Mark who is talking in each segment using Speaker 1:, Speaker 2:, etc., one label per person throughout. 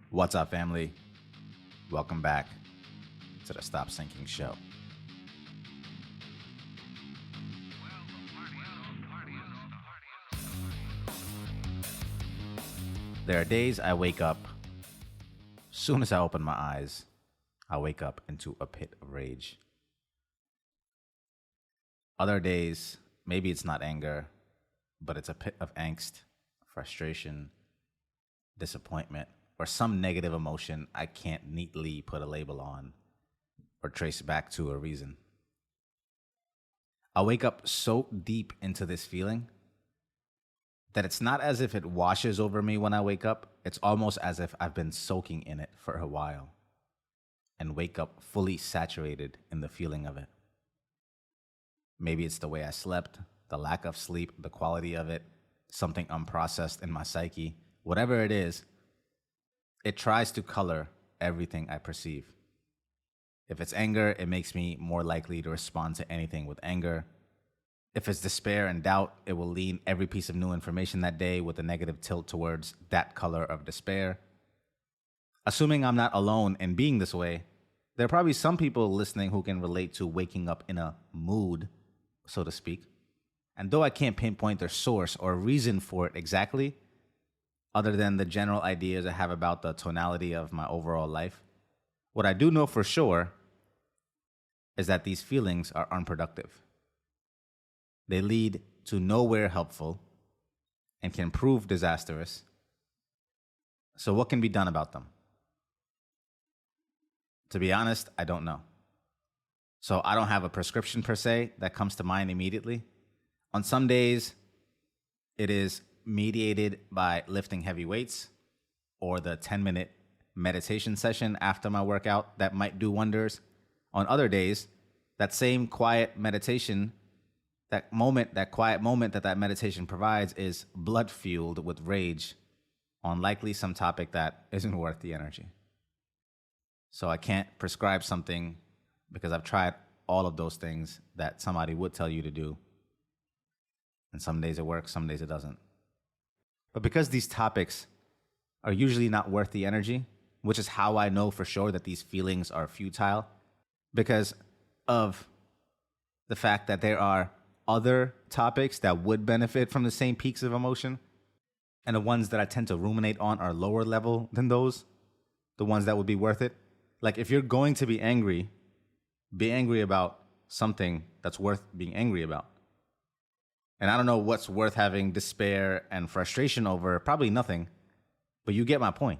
Speaker 1: What's up, family? Welcome back to the Stop Sinking Show. There are days I wake up, soon as I open my eyes, I wake up into a pit of rage. Other days, maybe it's not anger, but it's a pit of angst, frustration, disappointment, or some negative emotion I can't neatly put a label on or trace back to a reason. I wake up so deep into this feeling that it's not as if it washes over me when I wake up. It's almost as if I've been soaking in it for a while and wake up fully saturated in the feeling of it. Maybe it's the way I slept, the lack of sleep, the quality of it, something unprocessed in my psyche. Whatever it is, it tries to color everything I perceive. If it's anger, it makes me more likely to respond to anything with anger. If it's despair and doubt, it will lean every piece of new information that day with a negative tilt towards that color of despair. Assuming I'm not alone in being this way, there are probably some people listening who can relate to waking up in a mood, so to speak. And though I can't pinpoint their source or reason for it exactly, other than the general ideas I have about the tonality of my overall life, what I do know for sure is that these feelings are unproductive. They lead to nowhere helpful and can prove disastrous. So what can be done about them? To be honest, I don't know. So I don't have a prescription per se that comes to mind immediately. On some days, it is mediated by lifting heavy weights or the 10-minute meditation session after my workout that might do wonders. On other days, that same quiet meditation, that quiet moment that meditation provides is blood-fueled with rage on likely some topic that isn't worth the energy. So I can't prescribe something because I've tried all of those things that somebody would tell you to do. And some days it works, some days it doesn't. But because these topics are usually not worth the energy, which is how I know for sure that these feelings are futile, because of the fact that there are other topics that would benefit from the same peaks of emotion, and the ones that I tend to ruminate on are lower level than those, the ones that would be worth it. Like if you're going to be angry about something that's worth being angry about. And I don't know what's worth having despair and frustration over, probably nothing, but you get my point.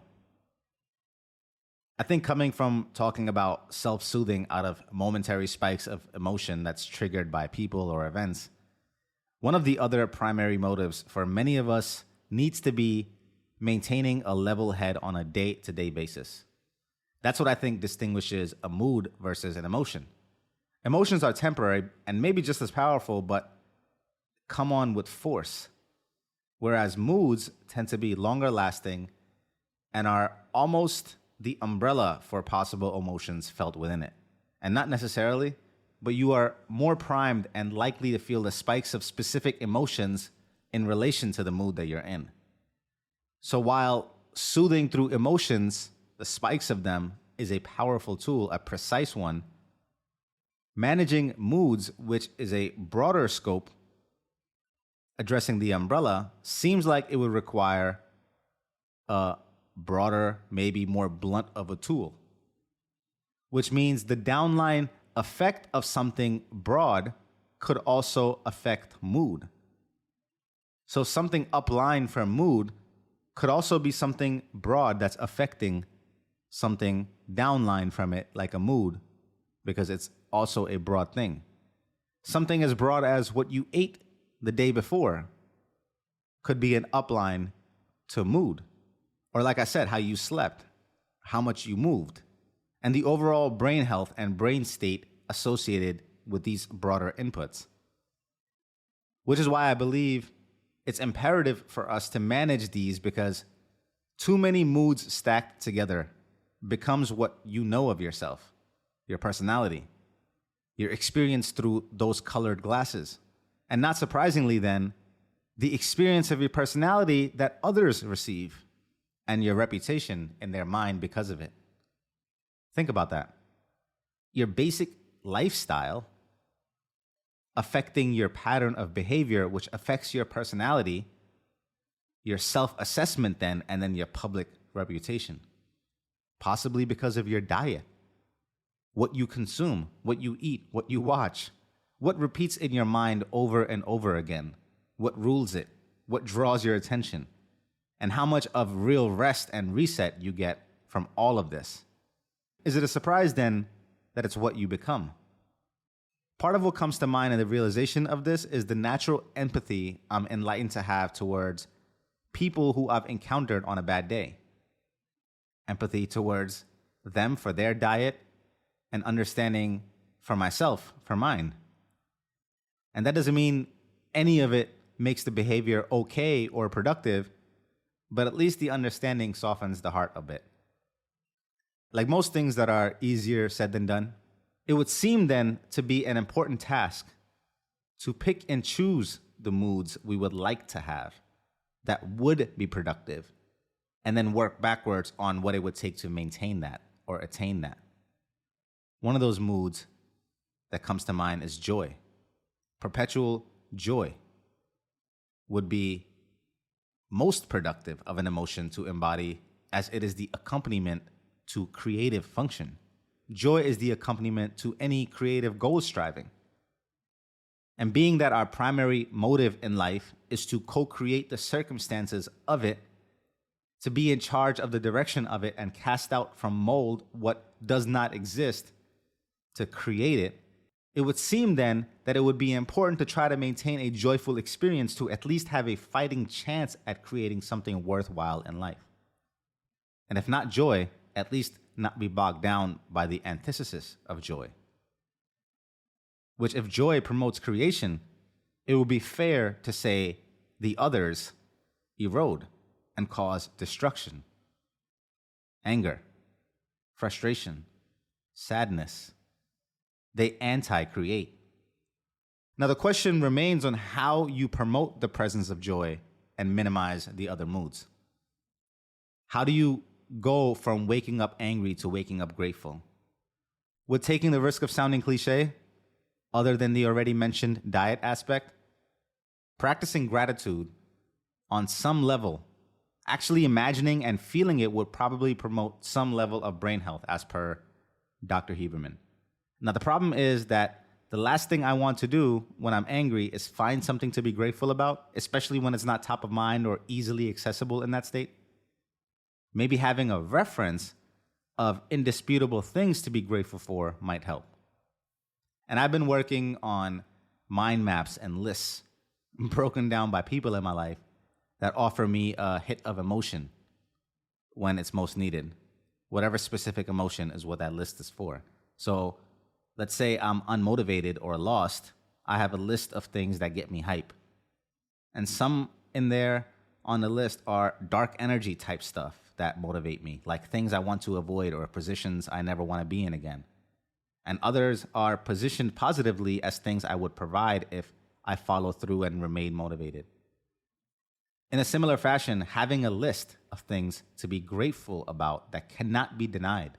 Speaker 1: I think coming from talking about self-soothing out of momentary spikes of emotion that's triggered by people or events, one of the other primary motives for many of us needs to be maintaining a level head on a day-to-day basis. That's what I think distinguishes a mood versus an emotion. Emotions are temporary and maybe just as powerful, but come on with force, whereas moods tend to be longer lasting and are almost the umbrella for possible emotions felt within it. And not necessarily, but you are more primed and likely to feel the spikes of specific emotions in relation to the mood that you're in. So while soothing through emotions, the spikes of them, is a powerful tool, a precise one, managing moods, which is a broader scope, addressing the umbrella, seems like it would require a broader, maybe more blunt of a tool, which means the downline effect of something broad could also affect mood. So something upline from mood could also be something broad that's affecting something downline from it, like a mood, because it's also a broad thing. Something as broad as what you ate the day before could be an upline to mood. Or like I said, how you slept, how much you moved, and the overall brain health and brain state associated with these broader inputs. Which is why I believe it's imperative for us to manage these, because too many moods stacked together becomes what you know of yourself, your personality, your experience through those colored glasses. And not surprisingly then, the experience of your personality that others receive and your reputation in their mind because of it. Think about that. Your basic lifestyle affecting your pattern of behavior, which affects your personality, your self-assessment then, and then your public reputation. Possibly because of your diet, what you consume, what you eat, what you watch, what repeats in your mind over and over again, what rules it, what draws your attention, and how much of real rest and reset you get from all of this. Is it a surprise then that it's what you become? Part of what comes to mind in the realization of this is the natural empathy I'm enlightened to have towards people who I've encountered on a bad day. Empathy towards them for their diet, and understanding for myself, for mine. And that doesn't mean any of it makes the behavior okay or productive, but at least the understanding softens the heart a bit. Like most things that are easier said than done, it would seem then to be an important task to pick and choose the moods we would like to have that would be productive, and then work backwards on what it would take to maintain that or attain that. One of those moods that comes to mind is joy. Perpetual joy would be most productive of an emotion to embody, as it is the accompaniment to creative function. Joy is the accompaniment to any creative goal striving. And being that our primary motive in life is to co-create the circumstances of it, to be in charge of the direction of it and cast out from mold what does not exist, to create it, it would seem then that it would be important to try to maintain a joyful experience to at least have a fighting chance at creating something worthwhile in life. And if not joy, at least not be bogged down by the antithesis of joy. Which, if joy promotes creation, it would be fair to say the others erode and cause destruction, anger, frustration, sadness. They anti-create. Now the question remains on how you promote the presence of joy and minimize the other moods. How do you go from waking up angry to waking up grateful? With taking the risk of sounding cliche, other than the already mentioned diet aspect, practicing gratitude on some level, actually imagining and feeling it would probably promote some level of brain health, as per Dr. Heberman. Now, the problem is that the last thing I want to do when I'm angry is find something to be grateful about, especially when it's not top of mind or easily accessible in that state. Maybe having a reference of indisputable things to be grateful for might help. And I've been working on mind maps and lists broken down by people in my life that offer me a hit of emotion when it's most needed. Whatever specific emotion is what that list is for. So let's say I'm unmotivated or lost. I have a list of things that get me hype. And some in there on the list are dark energy type stuff that motivate me, like things I want to avoid or positions I never want to be in again. And others are positioned positively as things I would provide if I follow through and remain motivated. In a similar fashion, having a list of things to be grateful about that cannot be denied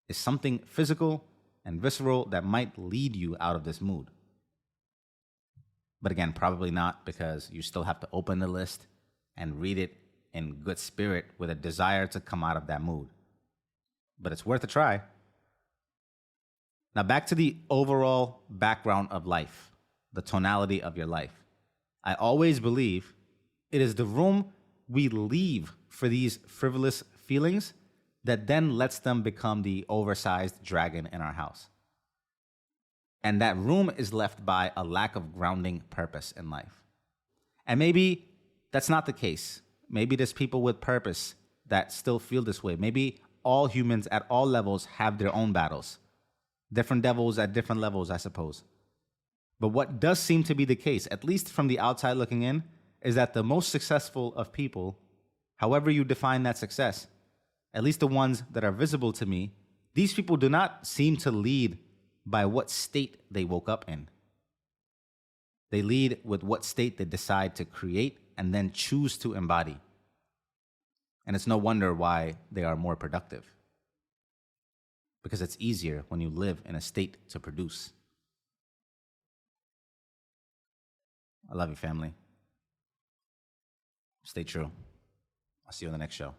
Speaker 1: is something physical and visceral that might lead you out of this mood. But again, probably not, because you still have to open the list and read it in good spirit with a desire to come out of that mood. But it's worth a try. Now back to the overall background of life, the tonality of your life. I always believe it is the room we leave for these frivolous feelings that then lets them become the oversized dragon in our house. And that room is left by a lack of grounding purpose in life. And maybe that's not the case. Maybe there's people with purpose that still feel this way. Maybe all humans at all levels have their own battles. Different devils at different levels, I suppose. But what does seem to be the case, at least from the outside looking in, is that the most successful of people, however you define that success, at least the ones that are visible to me, these people do not seem to lead by what state they woke up in. They lead with what state they decide to create and then choose to embody. And it's no wonder why they are more productive, because it's easier when you live in a state to produce. I love you, family. Stay true. I'll see you on the next show.